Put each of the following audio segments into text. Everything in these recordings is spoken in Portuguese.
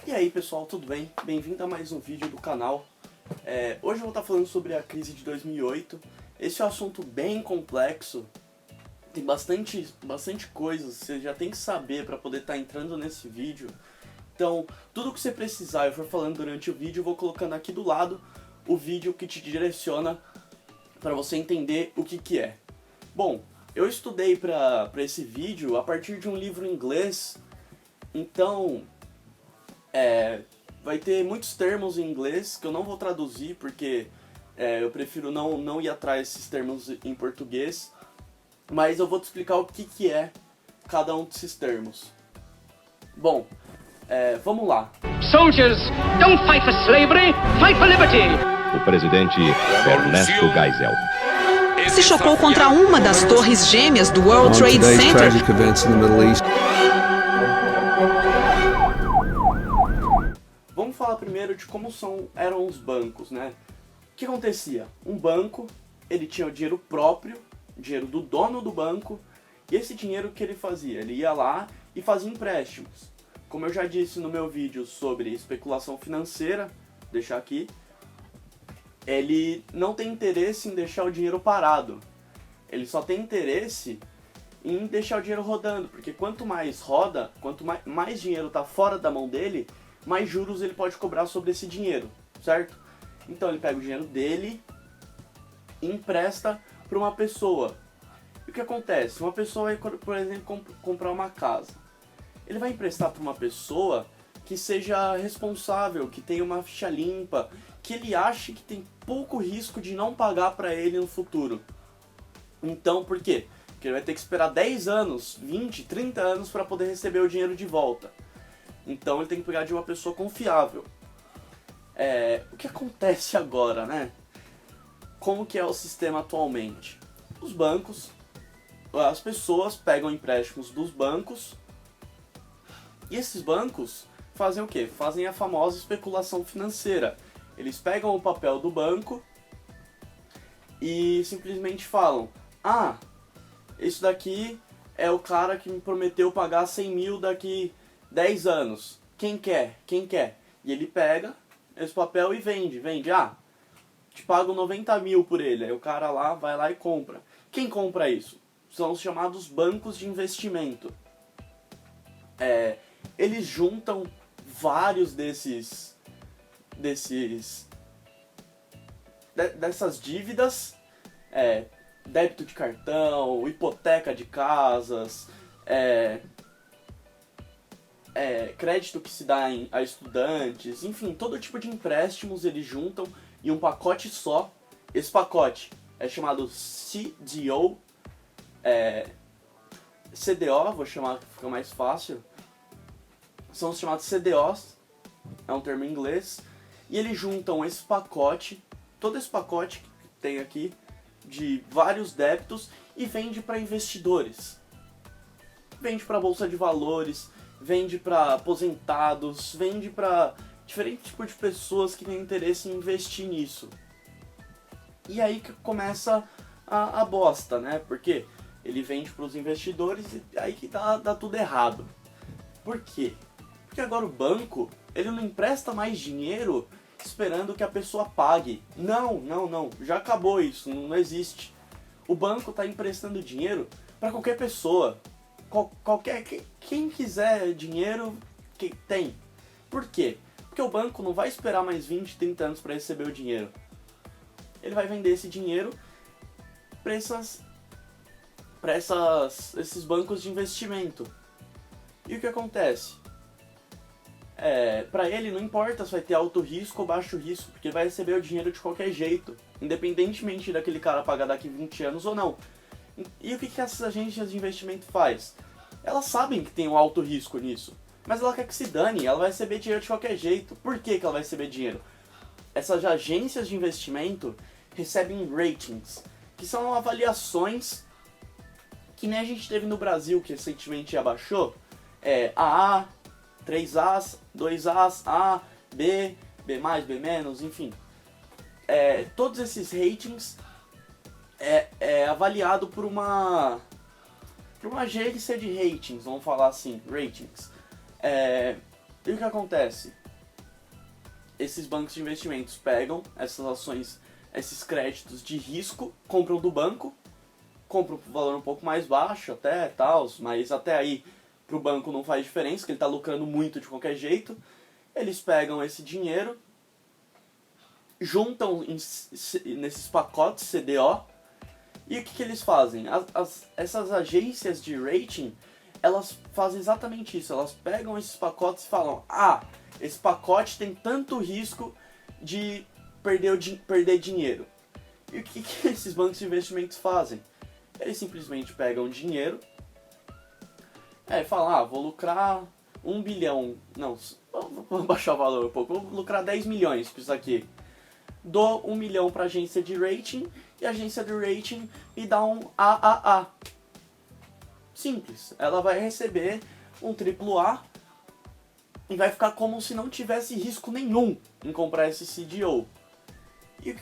E aí pessoal, tudo bem? Bem-vindo a mais um vídeo do canal. Hoje eu vou estar falando sobre a crise de 2008. Esse é um assunto bem complexo, tem bastante coisas, você já tem que saber para poder estar entrando nesse vídeo. Então, tudo que você precisar eu for falando durante o vídeo, eu vou colocando aqui do lado o vídeo que te direciona para você entender o que é. Bom, eu estudei para esse vídeo a partir de um livro em inglês, então vai ter muitos termos em inglês que eu não vou traduzir porque eu prefiro não ir atrás desses termos em português, mas eu vou te explicar o que é cada um desses termos. Bom, vamos lá. Soldiers, don't fight for slavery, fight for liberty. O presidente Ernesto Geisel se chocou contra uma das torres gêmeas do World Trade Center. Vamos falar primeiro de como eram os bancos, né? O que acontecia? Um banco, ele tinha o dinheiro próprio, dinheiro do dono do banco, e esse dinheiro que ele fazia? Ele ia lá e fazia empréstimos. Como eu já disse no meu vídeo sobre especulação financeira, vou deixar aqui, ele não tem interesse em deixar o dinheiro parado. Ele só tem interesse em deixar o dinheiro rodando, porque quanto mais roda, quanto mais dinheiro está fora da mão dele, mais juros ele pode cobrar sobre esse dinheiro, certo? Então ele pega o dinheiro dele e empresta para uma pessoa. E o que acontece? Uma pessoa vai, por exemplo, comprar uma casa. Ele vai emprestar para uma pessoa que seja responsável, que tenha uma ficha limpa, que ele ache que tem pouco risco de não pagar para ele no futuro. Então, por quê? Porque ele vai ter que esperar 10 anos, 20, 30 anos para poder receber o dinheiro de volta. Então ele tem que pegar de uma pessoa confiável. O que acontece agora, né? Como que é o sistema atualmente? Os bancos, as pessoas pegam empréstimos dos bancos e esses bancos fazem o quê? Fazem a famosa especulação financeira. Eles pegam o papel do banco e simplesmente falam: ah, isso daqui é o cara que me prometeu pagar 100 mil daqui 10 anos. Quem quer? Quem quer? E ele pega esse papel e vende. Te pago 90 mil por ele. Aí o cara lá vai lá e compra. Quem compra isso? São os chamados bancos de investimento. Eles juntam vários dessas dívidas, débito de cartão, hipoteca de casas, crédito que se dá a estudantes, enfim, todo tipo de empréstimos eles juntam em um pacote só. Esse pacote é chamado CDO, CDO, vou chamar que fica mais fácil, são os chamados CDOs, é um termo em inglês, e eles juntam esse pacote, todo esse pacote que tem aqui, de vários débitos, e vende para investidores. Vende para bolsa de valores, vende para aposentados, vende para diferentes tipos de pessoas que têm interesse em investir nisso. E aí que começa a bosta, né? Porque ele vende para os investidores e aí que dá tudo errado. Por quê? Porque agora o banco, ele não empresta mais dinheiro esperando que a pessoa pague. Não, já acabou isso, não existe. O banco está emprestando dinheiro para qualquer pessoa. Quem quiser dinheiro, que tem. Por quê? Porque o banco não vai esperar mais 20, 30 anos para receber o dinheiro. Ele vai vender esse dinheiro para esses bancos de investimento. E o que acontece? Para ele não importa se vai ter alto risco ou baixo risco, porque vai receber o dinheiro de qualquer jeito, independentemente daquele cara pagar daqui 20 anos ou não. E o que essas agências de investimento faz? Elas sabem que tem um alto risco nisso, mas ela quer que se dane, ela vai receber dinheiro de qualquer jeito. Por que ela vai receber dinheiro? Essas agências de investimento recebem ratings, que são avaliações que nem a gente teve no Brasil, que recentemente abaixou, AA, 3As, 2As, A, B, B+, B-, enfim. Todos esses ratings é avaliado por uma agência de ratings, vamos falar assim, ratings. E o que acontece? Esses bancos de investimentos pegam essas ações, esses créditos de risco, compram do banco, compram por valor um pouco mais baixo até, tal, mas até aí pro banco não faz diferença, que ele está lucrando muito de qualquer jeito. Eles pegam esse dinheiro, juntam nesses pacotes CDO, e o que eles fazem? Essas agências de rating, elas fazem exatamente isso. Elas pegam esses pacotes e falam: ah, esse pacote tem tanto risco de perder dinheiro. E o que esses bancos de investimentos fazem? Eles simplesmente pegam dinheiro, falam: ah, vou lucrar 1 bilhão, não, vou baixar o valor um pouco, vou lucrar 10 milhões com isso aqui. Dou 1 milhão para a agência de rating e a agência de rating me dá um AAA. Simples. Ela vai receber um AAA e vai ficar como se não tivesse risco nenhum em comprar esse CDO. E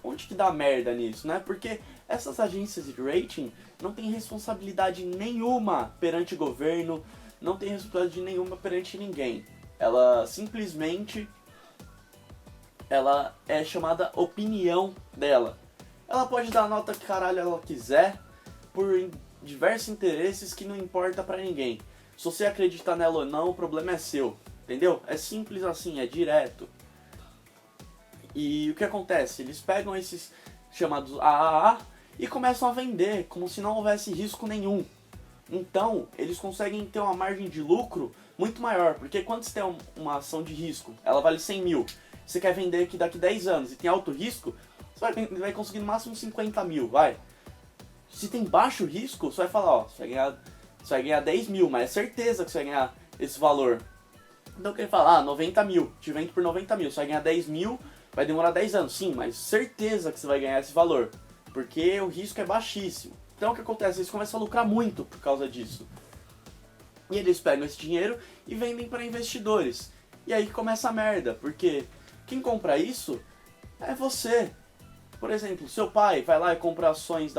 onde que dá merda nisso, né? Porque essas agências de rating não têm responsabilidade nenhuma perante o governo, não tem responsabilidade nenhuma perante ninguém. Ela simplesmente... ela é chamada opinião dela. Ela pode dar a nota que caralho ela quiser por diversos interesses que não importa pra ninguém. Se você acreditar nela ou não, o problema é seu, entendeu? É simples assim, é direto. E o que acontece? Eles pegam esses chamados AAA e começam a vender como se não houvesse risco nenhum. Então, eles conseguem ter uma margem de lucro muito maior, porque quando você tem uma ação de risco, ela vale 100 mil, você quer vender aqui daqui 10 anos e tem alto risco, você vai conseguir no máximo 50 mil, vai. Se tem baixo risco, você vai falar, ó, você vai ganhar 10 mil, mas é certeza que você vai ganhar esse valor. Então quem fala, 90 mil, te vende por 90 mil, você vai ganhar 10 mil, vai demorar 10 anos, sim, mas certeza que você vai ganhar esse valor, porque o risco é baixíssimo. Então o que acontece? Eles começam a lucrar muito por causa disso. E eles pegam esse dinheiro e vendem para investidores. E aí que começa a merda, porque quem compra isso é você. Por exemplo, seu pai vai lá e compra ações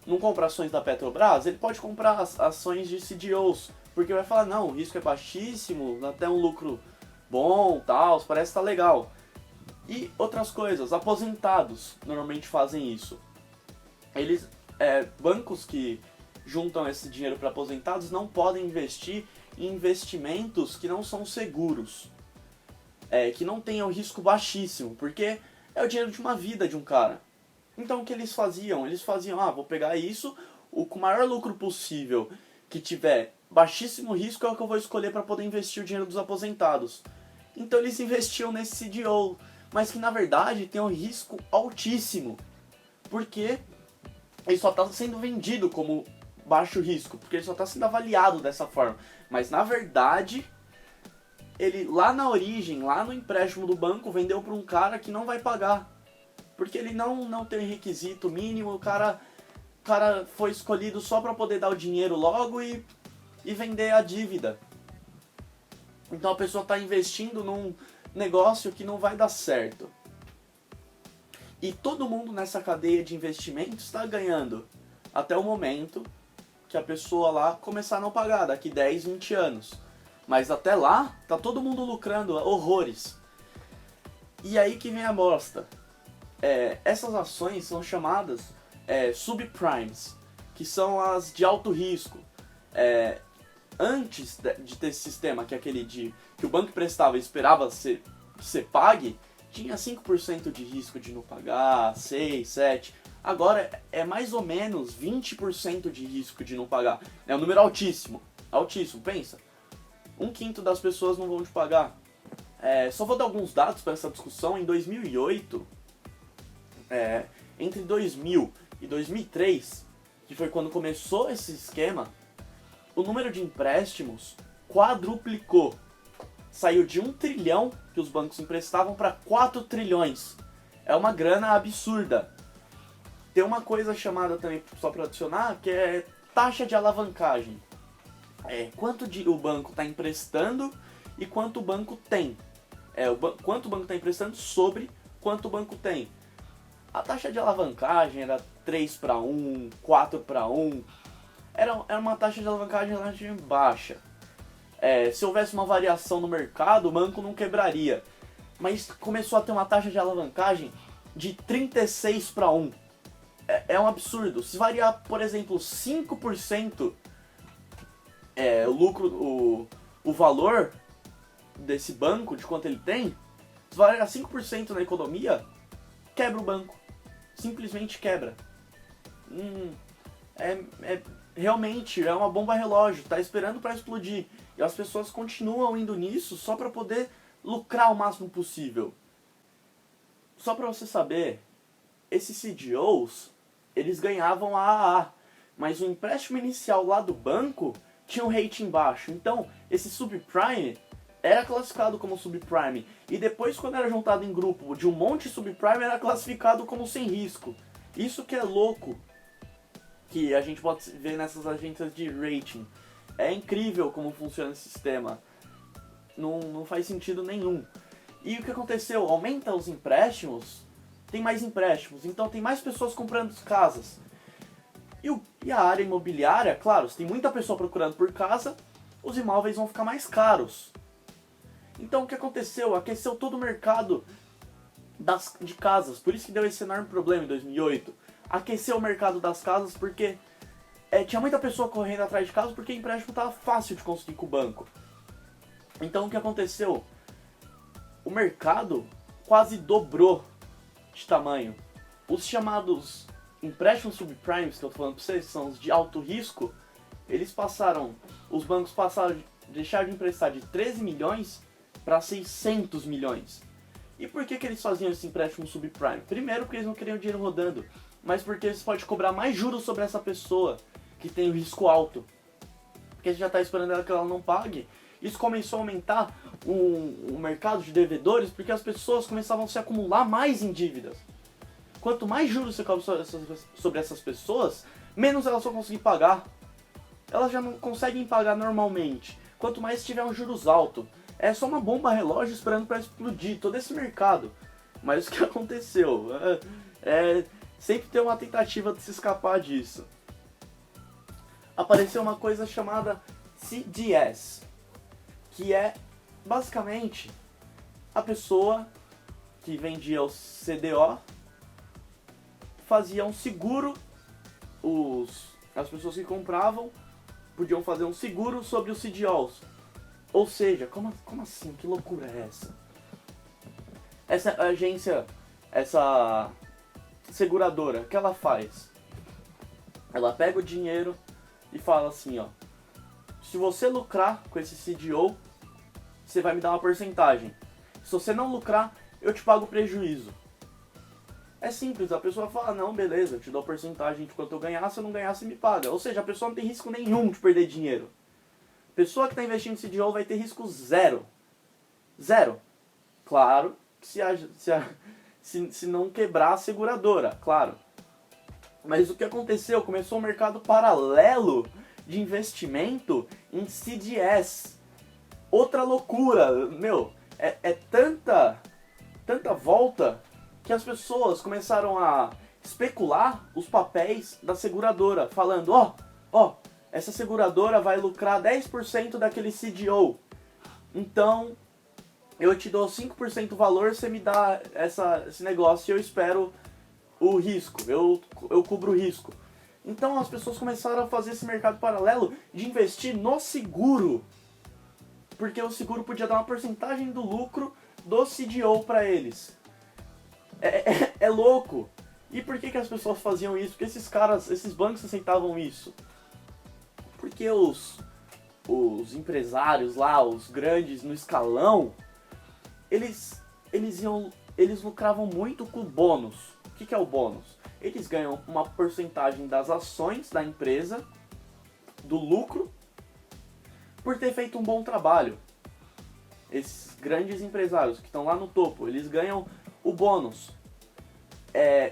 não compra ações da Petrobras, ele pode comprar ações de CDOs, porque vai falar, não, o risco é baixíssimo, até um lucro bom, tal, parece que tá legal. E outras coisas, aposentados normalmente fazem isso. Eles, bancos que juntam esse dinheiro para aposentados não podem investir em investimentos que não são seguros, que não tenham risco baixíssimo, porque é o dinheiro de uma vida de um cara. Então o que eles faziam? Eles faziam, vou pegar isso, com o maior lucro possível, que tiver baixíssimo risco é o que eu vou escolher para poder investir o dinheiro dos aposentados. Então eles investiam nesse CDO, mas que na verdade tem um risco altíssimo, porque ele só está sendo vendido como baixo risco, porque ele só está sendo avaliado dessa forma. Mas na verdade, ele lá na origem, lá no empréstimo do banco, vendeu para um cara que não vai pagar. Porque ele não tem requisito mínimo, o cara foi escolhido só para poder dar o dinheiro logo e vender a dívida. Então a pessoa está investindo num negócio que não vai dar certo. E todo mundo nessa cadeia de investimentos está ganhando até o momento que a pessoa lá começar a não pagar, daqui 10, 20 anos. Mas até lá, tá todo mundo lucrando horrores. E aí que vem a bosta. Essas ações são chamadas subprimes, que são as de alto risco. Antes de ter esse sistema, que é aquele que o banco prestava e esperava que você pague, tinha 5% de risco de não pagar, 6, 7%. Agora é mais ou menos 20% de risco de não pagar. É um número altíssimo. Altíssimo, pensa. 1/5 das pessoas não vão te pagar. Só vou dar alguns dados para essa discussão. Em 2008, entre 2000 e 2003, que foi quando começou esse esquema, o número de empréstimos quadruplicou. Saiu de 1 trilhão que os bancos emprestavam para 4 trilhões. É uma grana absurda. Tem uma coisa chamada também, só para adicionar, que é taxa de alavancagem. Quanto o banco está emprestando e quanto o banco tem. Quanto o banco está emprestando sobre quanto o banco tem. A taxa de alavancagem era 3:1, 4:1. Era uma taxa de alavancagem relativamente baixa. se houvesse uma variação no mercado, o banco não quebraria. Mas começou a ter uma taxa de alavancagem de 36 para 1. É um absurdo. Se variar, por exemplo, 5% o lucro, o valor desse banco, de quanto ele tem, se variar 5% na economia, quebra o banco. Simplesmente quebra. Realmente é uma bomba relógio, tá esperando para explodir. E as pessoas continuam indo nisso só para poder lucrar o máximo possível. Só para você saber, esses CDOs, eles ganhavam AAA, mas o empréstimo inicial lá do banco tinha um rating baixo. Então, esse subprime era classificado como subprime. E depois, quando era juntado em grupo de um monte de subprime, era classificado como sem risco. Isso que é louco, que a gente pode ver nessas agências de rating. É incrível como funciona esse sistema. Não faz sentido nenhum. E o que aconteceu? Aumenta os empréstimos, tem mais empréstimos, então tem mais pessoas comprando casas. E a área imobiliária, claro, se tem muita pessoa procurando por casa, os imóveis vão ficar mais caros. Então o que aconteceu? Aqueceu todo o mercado de casas, por isso que deu esse enorme problema em 2008. Aqueceu o mercado das casas porque tinha muita pessoa correndo atrás de casa porque o empréstimo estava fácil de conseguir com o banco. Então o que aconteceu? O mercado quase dobrou de tamanho. Os chamados empréstimos subprimes, que eu tô falando pra vocês, que são os de alto risco, os bancos passaram de deixar de emprestar de 13 milhões para 600 milhões. E por que eles faziam esse empréstimo subprime? Primeiro porque eles não queriam dinheiro rodando, mas porque eles podem cobrar mais juros sobre essa pessoa que tem o risco alto. Porque você já está esperando que ela não pague. Isso começou a aumentar o mercado de devedores porque as pessoas começavam a se acumular mais em dívidas. Quanto mais juros você cobra sobre essas pessoas, menos elas vão conseguir pagar. Elas já não conseguem pagar normalmente. Quanto mais tiver um juros alto. É só uma bomba relógio esperando para explodir todo esse mercado. Mas o que aconteceu? Sempre tem uma tentativa de se escapar disso. Apareceu uma coisa chamada CDS, que é basicamente a pessoa que vendia o CDO fazia um seguro, as pessoas que compravam podiam fazer um seguro sobre os CDOs. Ou seja, como assim? Que loucura é essa? Essa agência, essa seguradora, o que ela faz? Ela pega o dinheiro e fala assim, ó, se você lucrar com esse CDO, você vai me dar uma porcentagem. Se você não lucrar, eu te pago o prejuízo. É simples, a pessoa fala, não, beleza, eu te dou a porcentagem de quanto eu ganhar, se eu não ganhar, você me paga. Ou seja, a pessoa não tem risco nenhum de perder dinheiro. A pessoa que está investindo em CDO vai ter risco zero. Zero. Claro, se não quebrar a seguradora, claro. Mas o que aconteceu? Começou um mercado paralelo de investimento em CDS. Outra loucura, meu, tanta volta que as pessoas começaram a especular os papéis da seguradora, falando, ó, essa seguradora vai lucrar 10% daquele CDO. Então, eu te dou 5% do valor, você me dá esse negócio e eu espero o risco, eu cubro o risco. Então as pessoas começaram a fazer esse mercado paralelo de investir no seguro. Porque o seguro podia dar uma porcentagem do lucro do CDO para eles. É louco. E por que as pessoas faziam isso? Porque esses bancos aceitavam isso. Porque os empresários lá, os grandes no escalão, eles lucravam muito com o bônus. O que é o bônus? Eles ganham uma porcentagem das ações da empresa, do lucro, por ter feito um bom trabalho. Esses grandes empresários que estão lá no topo, eles ganham o bônus.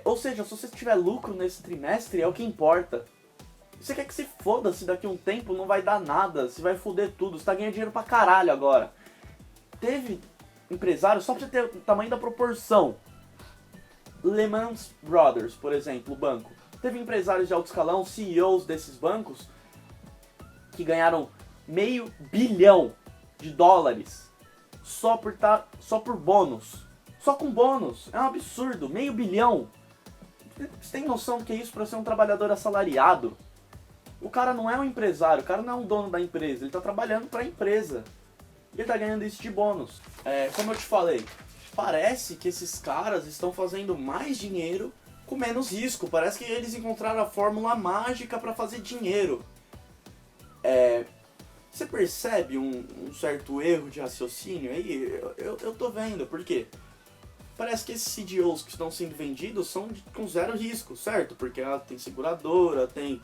Ou seja, se você tiver lucro nesse trimestre, é o que importa. Você quer que se foda se daqui a um tempo não vai dar nada, se vai foder tudo, você tá ganhando dinheiro pra caralho agora. Teve empresários, só pra você ter o tamanho da proporção. Lehman Brothers, por exemplo, o banco. Teve empresários de alto escalão, CEOs desses bancos, que ganharam $500 milhão de dólares só por bônus. Só com bônus. É um absurdo. $500 milhão. Você tem noção do que é isso para ser um trabalhador assalariado? O cara não é um empresário, o cara não é um dono da empresa, ele tá trabalhando para a empresa. E ele tá ganhando isso de bônus. Como eu te falei, parece que esses caras estão fazendo mais dinheiro com menos risco. Parece que eles encontraram a fórmula mágica para fazer dinheiro. Você percebe um certo erro de raciocínio aí? Eu tô vendo, por quê? Parece que esses CDOs que estão sendo vendidos são com zero risco, certo? Porque tem seguradora, tem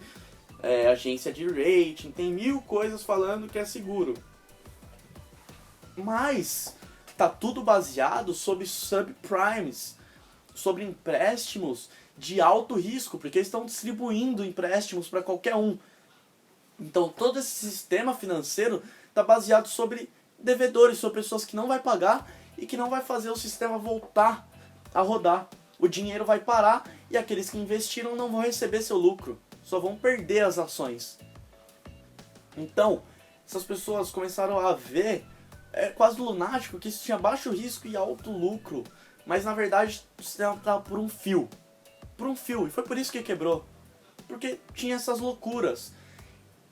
agência de rating, tem 1000 coisas falando que é seguro. Mas tá tudo baseado sobre subprimes, sobre empréstimos de alto risco, porque eles estão distribuindo empréstimos para qualquer um. Então todo esse sistema financeiro está baseado sobre devedores, sobre pessoas que não vai pagar e que não vai fazer o sistema voltar a rodar. O dinheiro vai parar e aqueles que investiram não vão receber seu lucro, só vão perder as ações. Então, essas pessoas começaram a ver, quase lunático, que isso tinha baixo risco e alto lucro, mas na verdade o sistema estava por um fio. Por um fio, e foi por isso que quebrou. Porque tinha essas loucuras.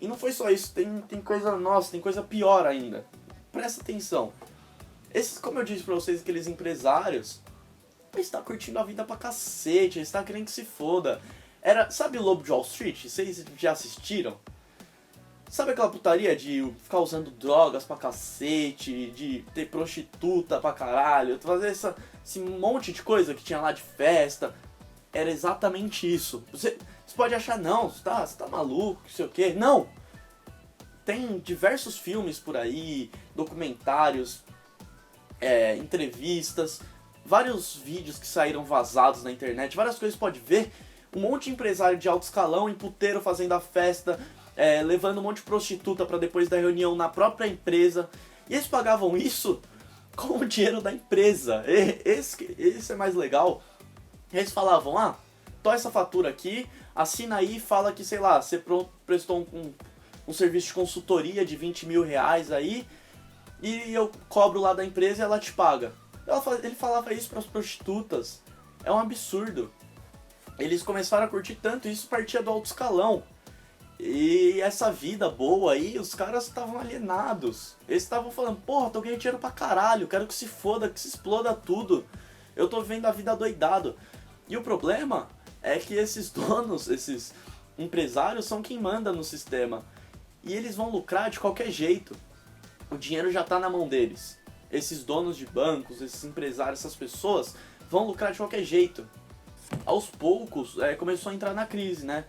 E não foi só isso, tem coisa nossa, tem coisa pior ainda. Presta atenção. Como eu disse pra vocês, aqueles empresários, eles estão curtindo a vida pra cacete, eles estão querendo que se foda. Sabe o Lobo de Wall Street? Vocês já assistiram? Sabe aquela putaria de ficar usando drogas pra cacete, de ter prostituta pra caralho, fazer esse monte de coisa que tinha lá de festa? Era exatamente isso. Você pode achar, não, você tá maluco, não sei o quê. Não! Tem diversos filmes por aí, documentários, entrevistas, vários vídeos que saíram vazados na internet, várias coisas que você pode ver. Um monte de empresário de alto escalão em puteiro fazendo a festa, levando um monte de prostituta pra depois da reunião na própria empresa. E eles pagavam isso com o dinheiro da empresa. Esse é mais legal. Eles falavam, tô essa fatura aqui, assina aí e fala que, sei lá, você prestou um serviço de consultoria de R$20 mil aí, e eu cobro lá da empresa e ela te paga. Ele falava isso para as prostitutas. É um absurdo. Eles começaram a curtir tanto, isso partia do alto escalão. E essa vida boa aí, os caras estavam alienados. Eles estavam falando, porra, tô ganhando dinheiro pra caralho, quero que se foda, que se exploda tudo. Eu tô vivendo a vida doidado. E o problema é que esses donos, esses empresários, são quem manda no sistema. E eles vão lucrar de qualquer jeito. O dinheiro já tá na mão deles. Esses donos de bancos, esses empresários, essas pessoas vão lucrar de qualquer jeito. Aos poucos, começou a entrar na crise, né?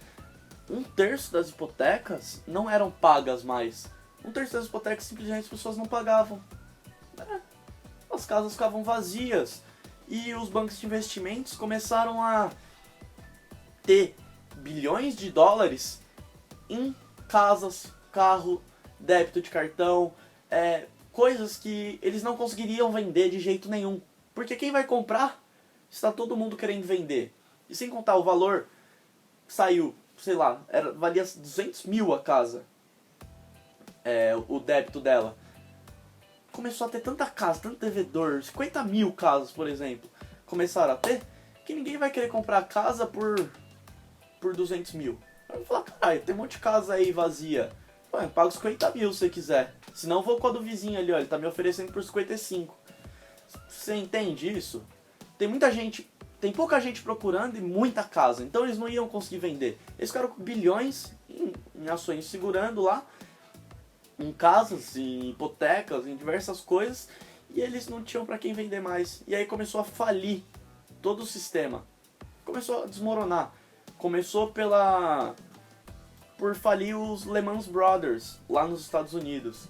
1/3 das hipotecas não eram pagas mais. 1/3 das hipotecas simplesmente as pessoas não pagavam. As casas ficavam vazias. E os bancos de investimentos começaram a ter bilhões de dólares em casas, carro, débito de cartão, coisas que eles não conseguiriam vender de jeito nenhum. Porque quem vai comprar? Está todo mundo querendo vender. E sem contar o valor, saiu, sei lá, valia 200 mil a casa, o débito dela. Começou a ter tanta casa, tanto devedor, 50 mil casas, por exemplo, começaram a ter, que ninguém vai querer comprar casa por 200 mil. Eu vou falar, caralho, tem um monte de casa aí vazia. Pô, eu pago 50 mil se você quiser. Se não, vou com a do vizinho ali, ó, ele tá me oferecendo por 55. Você entende isso? Tem pouca gente procurando e muita casa, então eles não iam conseguir vender. Eles ficaram com bilhões em ações segurando lá, em casas, em hipotecas, em diversas coisas, e eles não tinham para quem vender mais. E aí começou a falir todo o sistema. Começou a desmoronar. Começou por falir os Lehman Brothers lá nos Estados Unidos.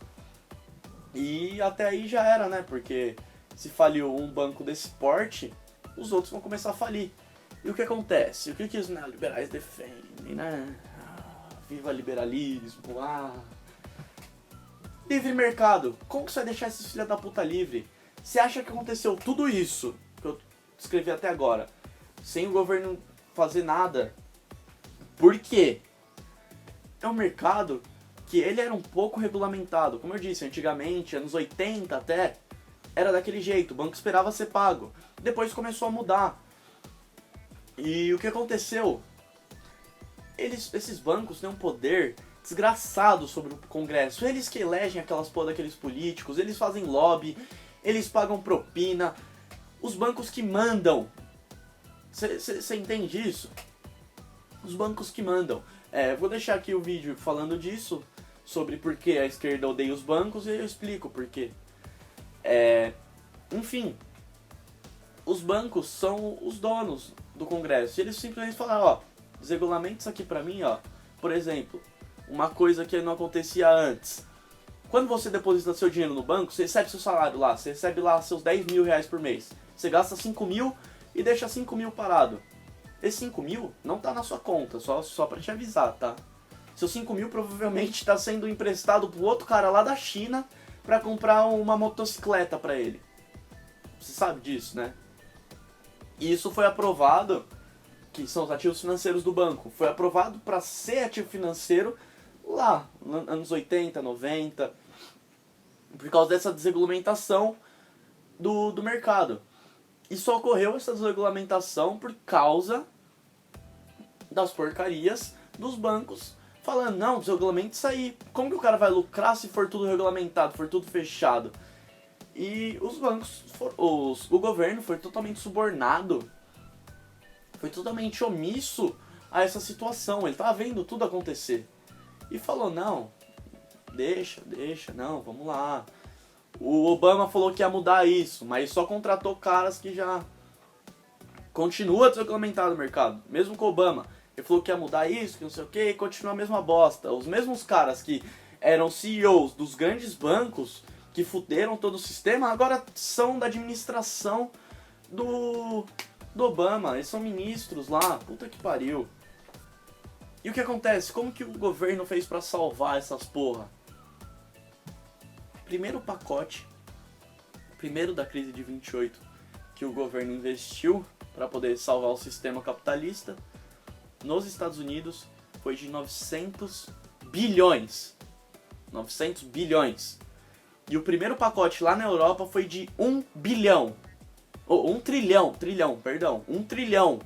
E até aí já era, né? Porque se faliu um banco desse porte, os outros vão começar a falir. E o que acontece? O que os neoliberais defendem, né? Viva liberalismo, livre mercado. Como que você vai deixar esses filha da puta livre? Você acha que aconteceu tudo isso que eu descrevi até agora, sem o governo fazer nada? Por quê? É um mercado que ele era um pouco regulamentado. Como eu disse, antigamente, anos 80 até, era daquele jeito, o banco esperava ser pago. Depois começou a mudar. E o que aconteceu? Esses bancos têm um poder desgraçado sobre o Congresso. Eles que elegem aquelas porra daqueles políticos, eles fazem lobby, eles pagam propina. Os bancos que mandam. Você entende isso? Os bancos que mandam. Vou deixar aqui o vídeo falando disso, sobre por que a esquerda odeia os bancos, e eu explico por quê. Enfim, os bancos são os donos do Congresso. E eles simplesmente falaram, ó, desregulamenta isso aqui pra mim, ó. Por exemplo, uma coisa que não acontecia antes. Quando você deposita seu dinheiro no banco, você recebe seu salário lá, você recebe lá seus 10 mil reais por mês. Você gasta 5 mil e deixa 5 mil parado. Esse 5 mil não tá na sua conta, só pra te avisar, tá? Seus 5 mil provavelmente tá sendo emprestado pro outro cara lá da China pra comprar uma motocicleta pra ele. Você sabe disso, né? E isso foi aprovado, que são os ativos financeiros do banco. Foi aprovado para ser ativo financeiro lá, nos anos 80, 90, por causa dessa desregulamentação do mercado. E só ocorreu essa desregulamentação por causa das porcarias dos bancos, falando, não, desregulamente isso aí. Como que o cara vai lucrar se for tudo regulamentado, for tudo fechado? E os bancos, o governo foi totalmente subornado, foi totalmente omisso a essa situação. Ele estava vendo tudo acontecer. E falou, não, deixa, não, vamos lá. O Obama falou que ia mudar isso, mas só contratou caras que já continua desregulamentado o mercado. Mesmo com o Obama, ele falou que ia mudar isso, que não sei o que, e continua a mesma bosta. Os mesmos caras que eram CEOs dos grandes bancos, que fuderam todo o sistema, agora são da administração do Obama. Eles são ministros lá, puta que pariu. E o que acontece? Como que o governo fez pra salvar essas porra? Primeiro pacote, primeiro da crise de 28, que o governo investiu para poder salvar o sistema capitalista, nos Estados Unidos, foi de 900 bilhões. 900 bilhões. E o primeiro pacote lá na Europa foi de 1 bilhão. Ou 1 trilhão, 1 trilhão.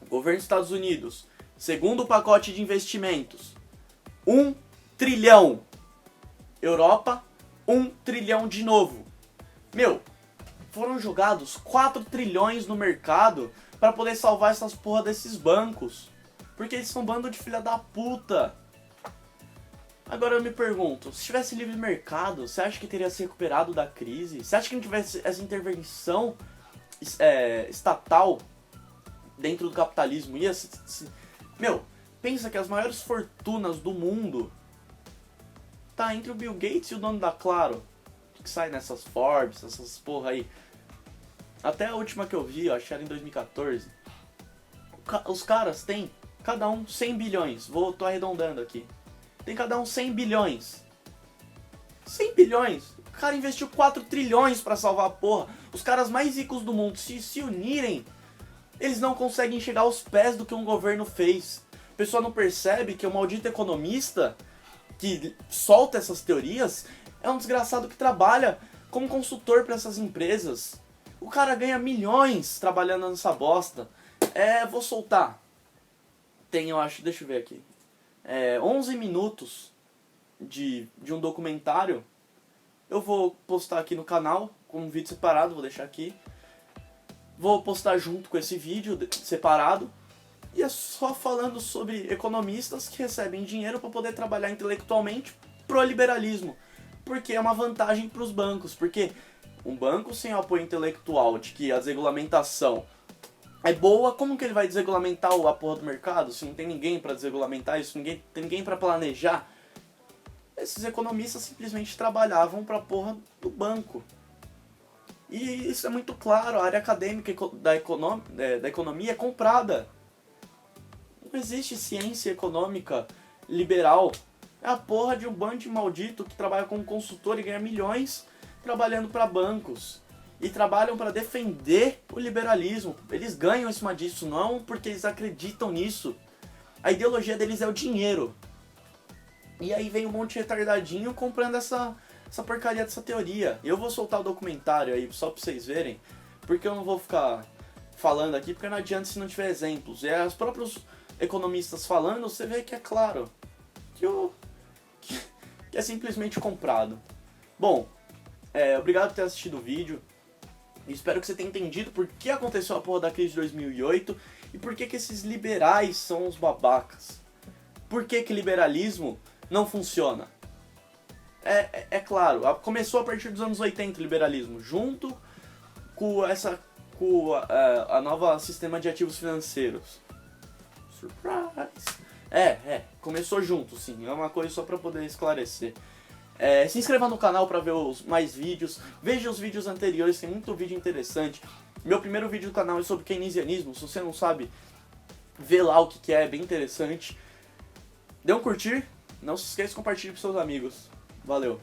Governo dos Estados Unidos, segundo pacote de investimentos, 1 trilhão. Europa, 1 trilhão de novo. Meu, foram jogados 4 trilhões no mercado para poder salvar essas porra desses bancos. Porque eles são um bando de filha da puta. Agora eu me pergunto, se tivesse livre mercado, você acha que teria se recuperado da crise? Você acha que não tivesse essa intervenção estatal dentro do capitalismo? Meu, pensa que as maiores fortunas do mundo tá entre o Bill Gates e o dono da Claro, que sai nessas Forbes, essas porra aí. Até a última que eu vi, acho que era em 2014. Os caras têm, cada um, 100 bilhões. Tô arredondando aqui. Tem cada um 100 bilhões. 100 bilhões? O cara investiu 4 trilhões pra salvar a porra. Os caras mais ricos do mundo, se unirem, eles não conseguem chegar aos pés do que um governo fez. A pessoa não percebe que o maldito economista que solta essas teorias é um desgraçado que trabalha como consultor para essas empresas. O cara ganha milhões trabalhando nessa bosta. Vou soltar. Tem, eu acho, deixa eu ver aqui. 11 minutos de um documentário. Eu vou postar aqui no canal com um vídeo separado, vou deixar aqui. Vou postar junto com esse vídeo separado. E é só falando sobre economistas que recebem dinheiro para poder trabalhar intelectualmente pro liberalismo. Porque é uma vantagem para os bancos. Porque um banco sem o apoio intelectual de que a desregulamentação é boa, como que ele vai desregulamentar a porra do mercado? Se não tem ninguém para desregulamentar isso, tem ninguém para planejar. Esses economistas simplesmente trabalhavam pra porra do banco. E isso é muito claro, a área acadêmica da economia é comprada. Não existe ciência econômica liberal. É a porra de um bando de maldito que trabalha como consultor e ganha milhões trabalhando para bancos. E trabalham para defender o liberalismo. Eles ganham em cima disso, não porque eles acreditam nisso. A ideologia deles é o dinheiro. E aí vem um monte de retardadinho comprando essa porcaria dessa teoria. Eu vou soltar o documentário aí só pra vocês verem, porque eu não vou ficar falando aqui, porque não adianta se não tiver exemplos. E os próprios economistas falando, você vê que é claro que é simplesmente comprado. Bom, obrigado por ter assistido o vídeo. Espero que você tenha entendido por que aconteceu a porra da crise de 2008 e por que esses liberais são os babacas. Por que liberalismo não funciona? É claro, começou a partir dos anos 80 o liberalismo, junto com a nova sistema de ativos financeiros. Surprise! Começou junto, sim, é uma coisa só pra poder esclarecer. Se inscreva no canal pra ver mais vídeos, veja os vídeos anteriores, tem muito vídeo interessante. Meu primeiro vídeo do canal é sobre keynesianismo, se você não sabe, vê lá o que é bem interessante. Dê um curtir, não se esqueça de compartilhar com seus amigos. Valeu!